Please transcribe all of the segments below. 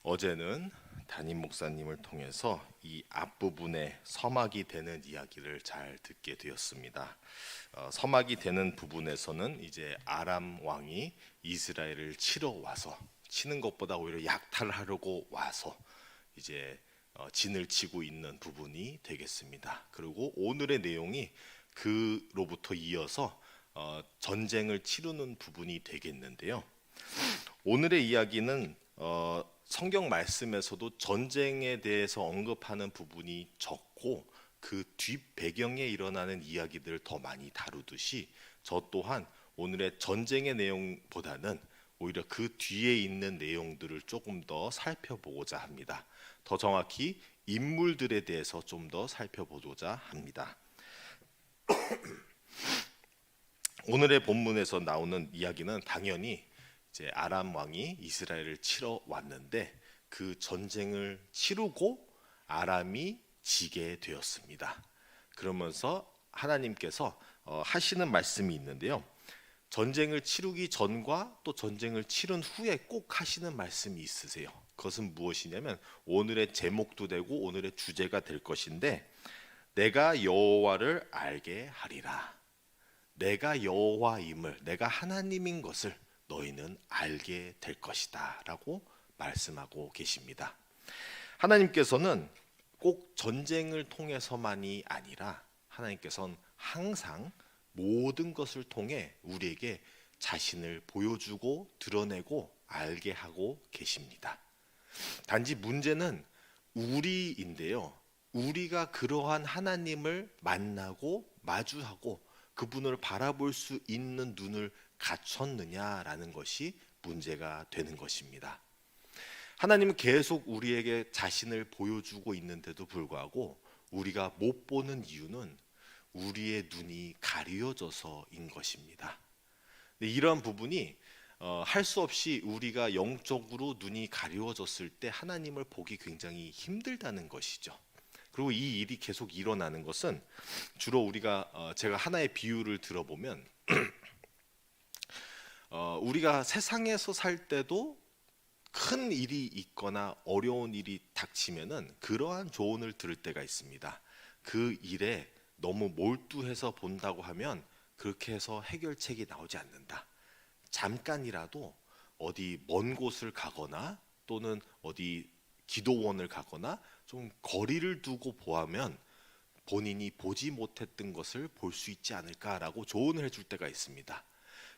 어제는 담임 목사님을 통해서 이 앞부분에 서막이 되는 이야기를 잘 듣게 되었습니다. 서막이 되는 부분에서는 이제 아람 왕이 이스라엘을 치러 와서 치는 것보다 오히려 약탈하려고 와서 이제 진을 치고 있는 부분이 되겠습니다. 그리고 오늘의 내용이 그로부터 이어서 전쟁을 치르는 부분이 되겠는데요. 오늘의 이야기는 성경 말씀에서도 전쟁에 대해서 언급하는 부분이 적고 그 뒷 배경에 일어나는 이야기들을 더 많이 다루듯이 저 또한 오늘의 전쟁의 내용보다는 오히려 그 뒤에 있는 내용들을 조금 더 살펴보고자 합니다. 더 정확히 인물들에 대해서 좀 더 살펴보고자 합니다. 오늘의 본문에서 나오는 이야기는 당연히 이제 아람 왕이 이스라엘을 치러 왔는데 그 전쟁을 치르고 아람이 지게 되었습니다. 그러면서 하나님께서 하시는 말씀이 있는데요. 전쟁을 치르기 전과 또 전쟁을 치른 후에 꼭 하시는 말씀이 있으세요. 그것은 무엇이냐면 오늘의 제목도 되고 오늘의 주제가 될 것인데, 내가 여호와를 알게 하리라. 내가 여호와임을, 내가 하나님인 것을 너희는 알게 될 것이다 라고 말씀하고 계십니다. 하나님께서는 꼭 전쟁을 통해서만이 아니라 하나님께서는 항상 모든 것을 통해 우리에게 자신을 보여주고 드러내고 알게 하고 계십니다. 단지 문제는 우리인데요. 우리가 그러한 하나님을 만나고 마주하고 그분을 바라볼 수 있는 눈을 갖췄느냐라는 것이 문제가 되는 것입니다. 하나님은 계속 우리에게 자신을 보여주고 있는데도 불구하고 우리가 못 보는 이유는 우리의 눈이 가려져서인 것입니다. 이러한 부분이 할 수 없이 우리가 영적으로 눈이 가려워졌을 때 하나님을 보기 굉장히 힘들다는 것이죠. 그리고 이 일이 계속 일어나는 것은 주로 우리가 제가 하나의 비유를 들어보면 우리가 세상에서 살 때도 큰 일이 있거나 어려운 일이 닥치면은 그러한 조언을 들을 때가 있습니다. 그 일에 너무 몰두해서 본다고 하면 그렇게 해서 해결책이 나오지 않는다. 잠깐이라도 어디 먼 곳을 가거나 또는 어디 기도원을 가거나 좀 거리를 두고 보면 본인이 보지 못했던 것을 볼 수 있지 않을까라고 조언을 해줄 때가 있습니다.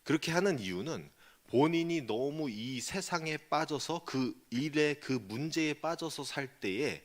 그렇게 하는 이유는 본인이 너무 이 세상에 빠져서 그 일에 그 문제에 빠져서 살 때에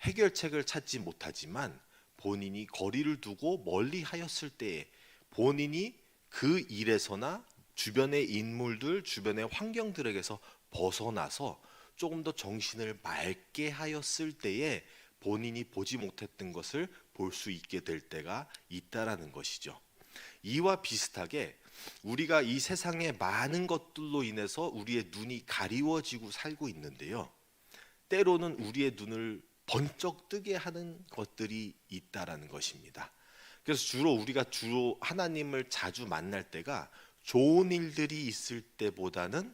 해결책을 찾지 못하지만 본인이 거리를 두고 멀리 하였을 때에 본인이 그 일에서나 주변의 인물들, 주변의 환경들에게서 벗어나서 조금 더 정신을 맑게 하였을 때에 본인이 보지 못했던 것을 볼 수 있게 될 때가 있다라는 것이죠. 이와 비슷하게 우리가 이 세상의 많은 것들로 인해서 우리의 눈이 가리워지고 살고 있는데요. 때로는 우리의 눈을 번쩍 뜨게 하는 것들이 있다라는 것입니다. 그래서 우리가 주로 하나님을 자주 만날 때가 좋은 일들이 있을 때보다는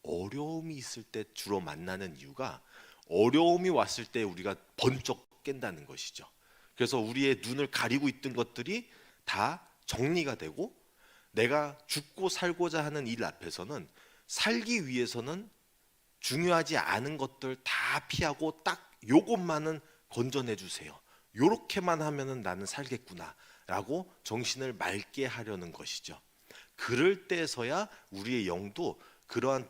어려움이 있을 때 주로 만나는 이유가, 어려움이 왔을 때 우리가 번쩍 깬다는 것이죠. 그래서 우리의 눈을 가리고 있던 것들이 다 정리가 되고 내가 죽고 살고자 하는 일 앞에서는 살기 위해서는 중요하지 않은 것들 다 피하고 딱 요것만은 건져내 주세요. 요렇게만 하면은 나는 살겠구나 라고 정신을 맑게 하려는 것이죠. 그럴 때서야 우리의 영도 그러한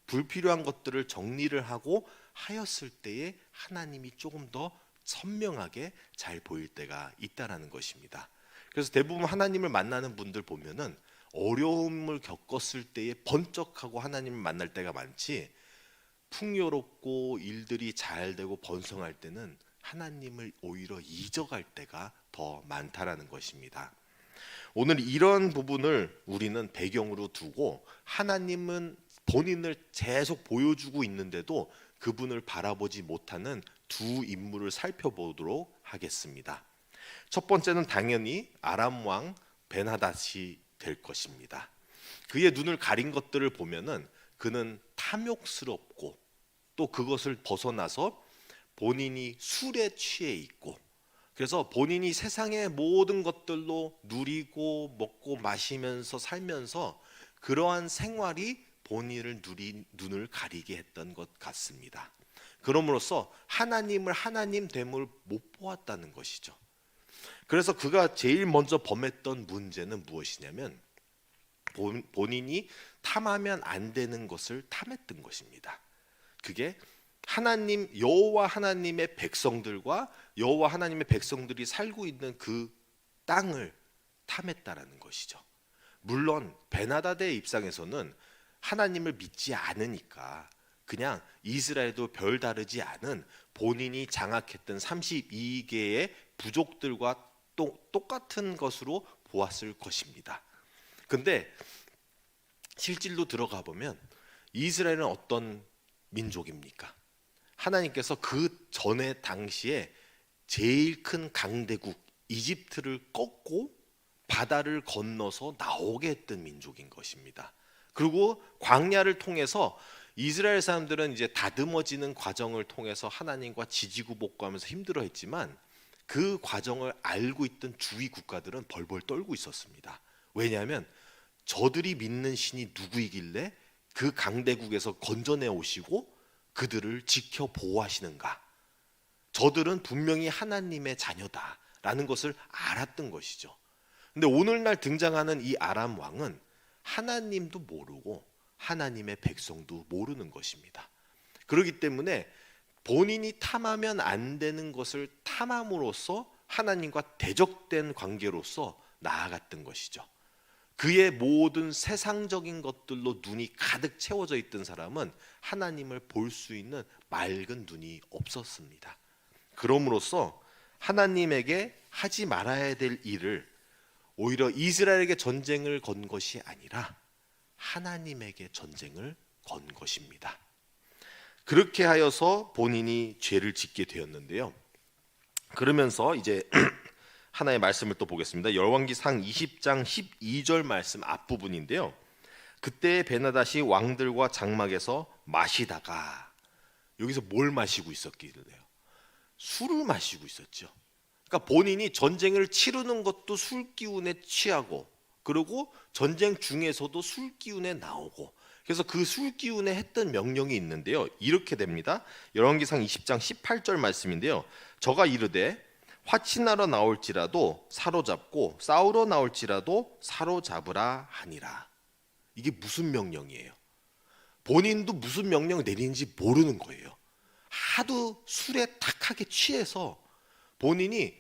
불필요한 것들을 정리를 하고 하였을 때에 하나님이 조금 더 선명하게 잘 보일 때가 있다라는 것입니다. 그래서 대부분 하나님을 만나는 분들 보면은 어려움을 겪었을 때에 번쩍하고 하나님을 만날 때가 많지, 풍요롭고 일들이 잘 되고 번성할 때는 하나님을 오히려 잊어갈 때가 더 많다라는 것입니다. 오늘 이런 부분을 우리는 배경으로 두고 하나님은 본인을 계속 보여주고 있는데도 그분을 바라보지 못하는 두 인물을 살펴보도록 하겠습니다. 첫 번째는 당연히 아람 왕 벤하닷이 될 것입니다. 그의 눈을 가린 것들을 보면은 그는 탐욕스럽고 또 그것을 벗어나서 본인이 술에 취해 있고, 그래서 본인이 세상의 모든 것들로 누리고 먹고 마시면서 살면서 그러한 생활이 본인을 눈을 가리게 했던 것 같습니다. 그럼으로써 하나님을 하나님됨을 못 보았다는 것이죠. 그래서 그가 제일 먼저 범했던 문제는 무엇이냐면 본인이 탐하면 안 되는 것을 탐했던 것입니다. 그게 하나님 여호와 하나님의 백성들과 여호와 하나님의 백성들이 살고 있는 그 땅을 탐했다라는 것이죠. 물론 베나다드의 입장에서는 하나님을 믿지 않으니까 그냥 이스라엘도 별다르지 않은 본인이 장악했던 32개의 부족들과 똑같은 것으로 보았을 것입니다. 근데 실질로 들어가 보면 이스라엘은 어떤 민족입니까? 하나님께서 그 전에 당시에 제일 큰 강대국 이집트를 꺾고 바다를 건너서 나오게 했던 민족인 것입니다. 그리고 광야를 통해서 이스라엘 사람들은 이제 다듬어지는 과정을 통해서 하나님과 지지구복구하면서 힘들어했지만 그 과정을 알고 있던 주위 국가들은 벌벌 떨고 있었습니다. 왜냐하면 저들이 믿는 신이 누구이길래 그 강대국에서 건져내 오시고 그들을 지켜 보호하시는가? 저들은 분명히 하나님의 자녀다라는 것을 알았던 것이죠. 근데 오늘날 등장하는 이 아람 왕은 하나님도 모르고 하나님의 백성도 모르는 것입니다. 그렇기 때문에 본인이 탐하면 안 되는 것을 탐함으로써 하나님과 대적된 관계로서 나아갔던 것이죠. 그의 모든 세상적인 것들로 눈이 가득 채워져 있던 사람은 하나님을 볼 수 있는 맑은 눈이 없었습니다. 그럼으로써 하나님에게 하지 말아야 될 일을 오히려 이스라엘에게 전쟁을 건 것이 아니라 하나님에게 전쟁을 건 것입니다. 그렇게 하여서 본인이 죄를 짓게 되었는데요. 그러면서 이제 하나의 말씀을 또 보겠습니다. 열왕기상 20장 12절 말씀 앞부분인데요. 그때 베나닷이 왕들과 장막에서 마시다가, 여기서 뭘 마시고 있었길래요? 술을 마시고 있었죠. 그러니까 본인이 전쟁을 치르는 것도 술 기운에 취하고, 그리고 전쟁 중에서도 술 기운에 나오고, 그래서 그 술 기운에 했던 명령이 있는데요. 이렇게 됩니다. 열왕기상 20장 18절 말씀인데요. 저가 이르되 화친하러 나올지라도 사로잡고 싸우러 나올지라도 사로잡으라 하니라. 이게 무슨 명령이에요? 본인도 무슨 명령을 내리는지 모르는 거예요. 하도 술에 탁하게 취해서 본인이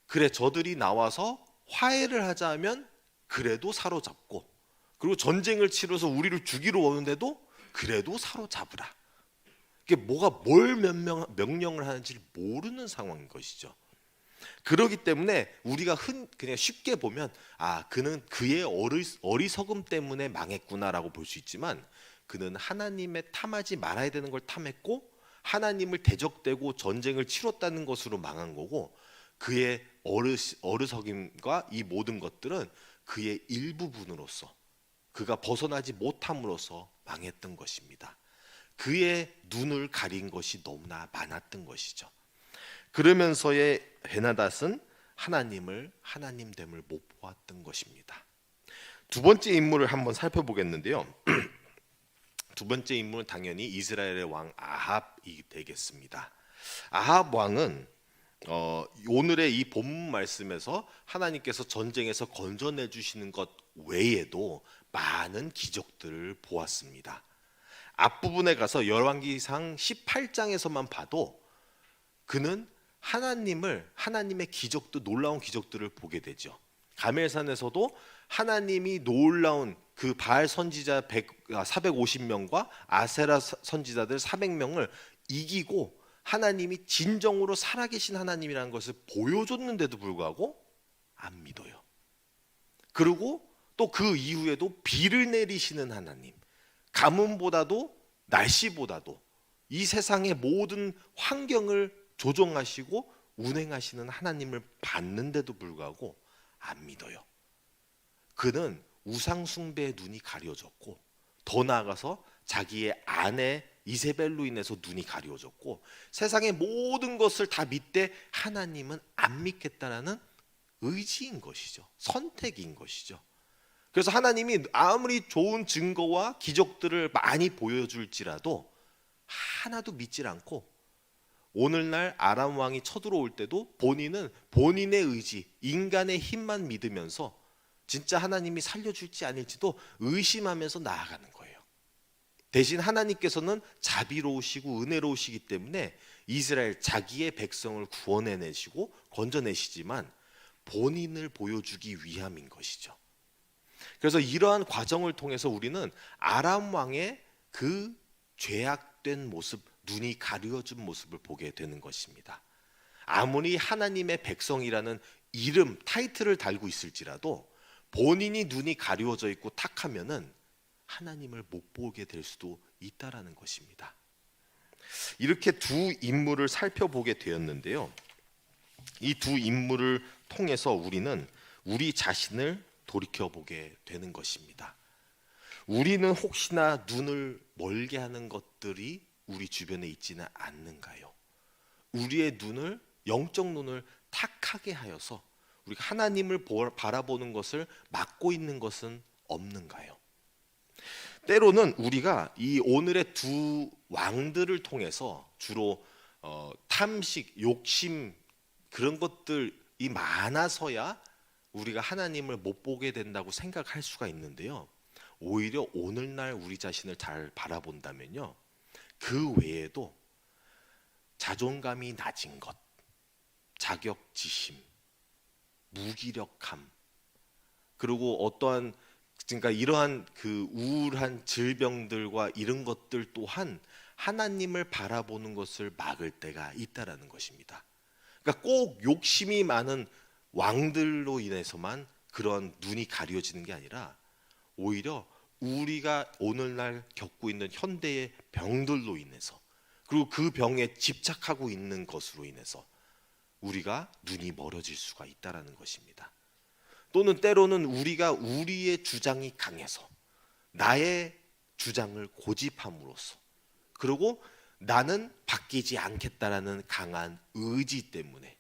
그래 저들이 나와서 화해를 하자면 그래도 사로잡고, 그리고 전쟁을 치러서 우리를 죽이러 오는데도 그래도 사로잡으라. 이게 뭐가 뭘 명령을 하는지 모르는 상황인 것이죠. 그렇기 때문에 우리가 그냥 쉽게 보면 그는 그의 어리석음 때문에 망했구나라고 볼 수 있지만, 그는 하나님의 탐하지 말아야 되는 걸 탐했고 하나님을 대적되고 전쟁을 치렀다는 것으로 망한 거고, 그의 어리석임과 이 모든 것들은 그의 일부분으로서 그가 벗어나지 못함으로써 망했던 것입니다. 그의 눈을 가린 것이 너무나 많았던 것이죠. 그러면서의 베나닷은 하나님을 하나님됨을 못 보았던 것입니다. 두 번째 인물을 한번 살펴보겠는데요. 두 번째 인물은 당연히 이스라엘의 왕 아합이 되겠습니다. 아합 왕은 오늘의 이 본문 말씀에서 하나님께서 전쟁에서 건져내 주시는 것 외에도 많은 기적들을 보았습니다. 앞부분에 가서 열왕기상 18장에서만 봐도 그는 하나님의 기적도 놀라운 기적들을 보게 되죠. 가멜산에서도 하나님이 놀라운 그 바알 선지자 450명과 아세라 선지자들 400명을 이기고 하나님이 진정으로 살아계신 하나님이라는 것을 보여줬는데도 불구하고 안 믿어요. 그리고 또 그 이후에도 비를 내리시는 하나님, 가뭄보다도 날씨보다도 이 세상의 모든 환경을 조정하시고 운행하시는 하나님을 봤는데도 불구하고 안 믿어요. 그는 우상 숭배의 눈이 가려졌고, 더 나아가서 자기의 아내 이세벨로 인해서 눈이 가려워졌고 세상의 모든 것을 다 믿되 하나님은 안 믿겠다라는 의지인 것이죠. 선택인 것이죠. 그래서 하나님이 아무리 좋은 증거와 기적들을 많이 보여줄지라도 하나도 믿질 않고 오늘날 아람 왕이 쳐들어올 때도 본인은 본인의 의지, 인간의 힘만 믿으면서 진짜 하나님이 살려줄지 아닐지도 의심하면서 나아가는 거예요. 대신 하나님께서는 자비로우시고 은혜로우시기 때문에 이스라엘 자기의 백성을 구원해내시고 건져내시지만 본인을 보여주기 위함인 것이죠. 그래서 이러한 과정을 통해서 우리는 아람 왕의 그 죄악된 모습, 눈이 가려진 모습을 보게 되는 것입니다. 아무리 하나님의 백성이라는 이름, 타이틀을 달고 있을지라도 본인이 눈이 가려져 있고 탁하면은 하나님을 못 보게 될 수도 있다라는 것입니다. 이렇게 두 인물을 살펴보게 되었는데요. 이 두 인물을 통해서 우리는 우리 자신을 돌이켜보게 되는 것입니다. 우리는 혹시나 눈을 멀게 하는 것들이 우리 주변에 있지는 않는가요? 우리의 눈을, 영적 눈을 탁하게 하여서 우리가 하나님을 바라보는 것을 막고 있는 것은 없는가요? 때로는 우리가 이 오늘의 두 왕들을 통해서 주로 탐식, 욕심 그런 것들이 많아서야 우리가 하나님을 못 보게 된다고 생각할 수가 있는데요. 오히려 오늘날 우리 자신을 잘 바라본다면요, 그 외에도 자존감이 낮은 것, 자격지심, 무기력함, 그리고 어떠한 그러니까 이러한 그 우울한 질병들과 이런 것들 또한 하나님을 바라보는 것을 막을 때가 있다라는 것입니다. 그러니까 꼭 욕심이 많은 왕들로 인해서만 그런 눈이 가려지는 게 아니라 오히려 우리가 오늘날 겪고 있는 현대의 병들로 인해서, 그리고 그 병에 집착하고 있는 것으로 인해서 우리가 눈이 멀어질 수가 있다라는 것입니다. 또는 때로는 우리가 우리의 주장이 강해서 나의 주장을 고집함으로써, 그리고 나는 바뀌지 않겠다라는 강한 의지 때문에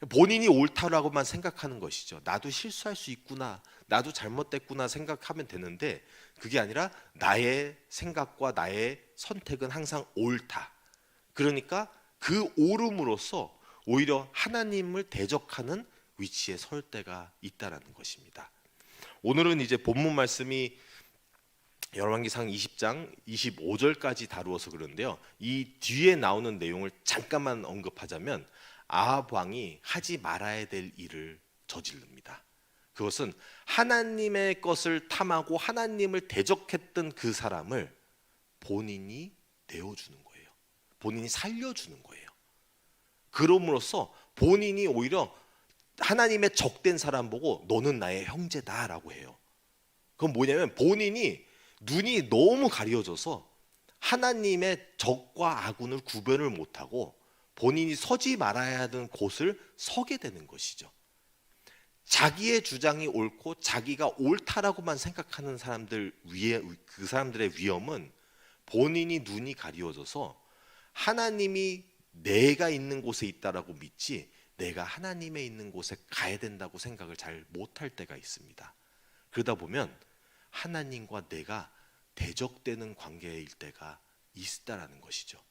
본인이 옳다라고만 생각하는 것이죠. 나도 실수할 수 있구나, 나도 잘못됐구나 생각하면 되는데 그게 아니라 나의 생각과 나의 선택은 항상 옳다. 그러니까 그 옳음으로써 오히려 하나님을 대적하는 위치에 설 때가 있다라는 것입니다. 오늘은 이제 본문 말씀이 열왕기상 20장 25절까지 다루어서 그런데요. 이 뒤에 나오는 내용을 잠깐만 언급하자면 아합 왕이 하지 말아야 될 일을 저지릅니다. 그것은 하나님의 것을 탐하고 하나님을 대적했던 그 사람을 본인이 내어주는 거예요. 본인이 살려주는 거예요. 그럼으로써 본인이 오히려 하나님의 적된 사람 보고 너는 나의 형제다라고 해요. 그건 뭐냐면 본인이 눈이 너무 가려져서 하나님의 적과 아군을 구별을 못하고 본인이 서지 말아야 하는 곳을 서게 되는 것이죠. 자기의 주장이 옳고 자기가 옳다라고만 생각하는 사람들 위에, 그 사람들의 위험은 본인이 눈이 가려져서 하나님이 내가 있는 곳에 있다라고 믿지 내가 하나님의 있는 곳에 가야 된다고 생각을 잘 못할 때가 있습니다. 그러다 보면 하나님과 내가 대적되는 관계일 때가 있다라는 것이죠.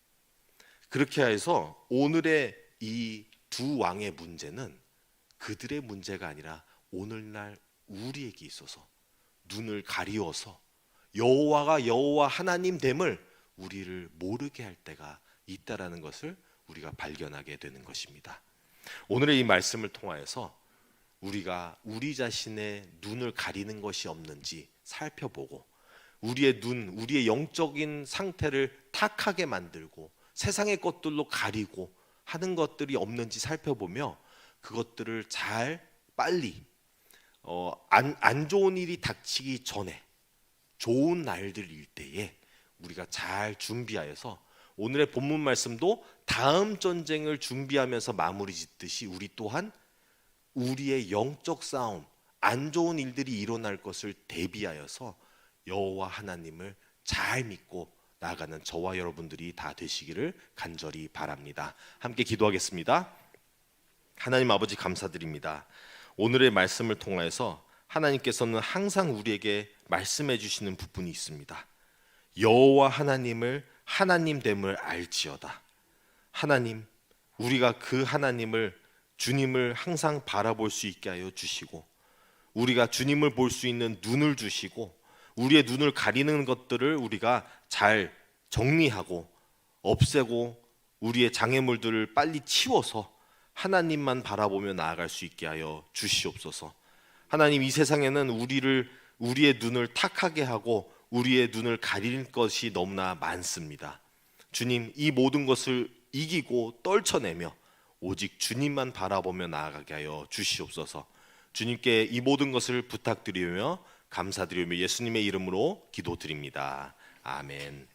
그렇게 해서 오늘의 이 두 왕의 문제는 그들의 문제가 아니라 오늘날 우리에게 있어서 눈을 가리워서 여호와가 여호와 하나님 됨을 우리를 모르게 할 때가 있다라는 것을 우리가 발견하게 되는 것입니다. 오늘의 이 말씀을 통하여서 우리가 우리 자신의 눈을 가리는 것이 없는지 살펴보고 우리의 눈, 우리의 영적인 상태를 탁하게 만들고 세상의 것들로 가리고 하는 것들이 없는지 살펴보며 그것들을 잘 빨리 안 좋은 일이 닥치기 전에 좋은 날들일 때에 우리가 잘 준비하여서 오늘의 본문 말씀도 다음 전쟁을 준비하면서 마무리 짓듯이 우리 또한 우리의 영적 싸움, 안 좋은 일들이 일어날 것을 대비하여서 여호와 하나님을 잘 믿고 나아가는 저와 여러분들이 다 되시기를 간절히 바랍니다. 함께 기도하겠습니다. 하나님 아버지 감사드립니다. 오늘의 말씀을 통해서 하나님께서는 항상 우리에게 말씀해 주시는 부분이 있습니다. 여호와 하나님을 하나님됨을 알지어다. 하나님, 우리가 그 하나님을, 주님을 항상 바라볼 수 있게 하여 주시고, 우리가 주님을 볼 수 있는 눈을 주시고, 우리의 눈을 가리는 것들을 우리가 잘 정리하고 없애고 우리의 장애물들을 빨리 치워서 하나님만 바라보며 나아갈 수 있게 하여 주시옵소서. 하나님, 이 세상에는 우리의 눈을 탁하게 하고 우리의 눈을 가릴 것이 너무나 많습니다. 주님, 이 모든 것을 이기고 떨쳐내며 오직 주님만 바라보며 나아가게 하여 주시옵소서. 주님께 이 모든 것을 부탁드리며 감사드리며 예수님의 이름으로 기도드립니다. 아멘.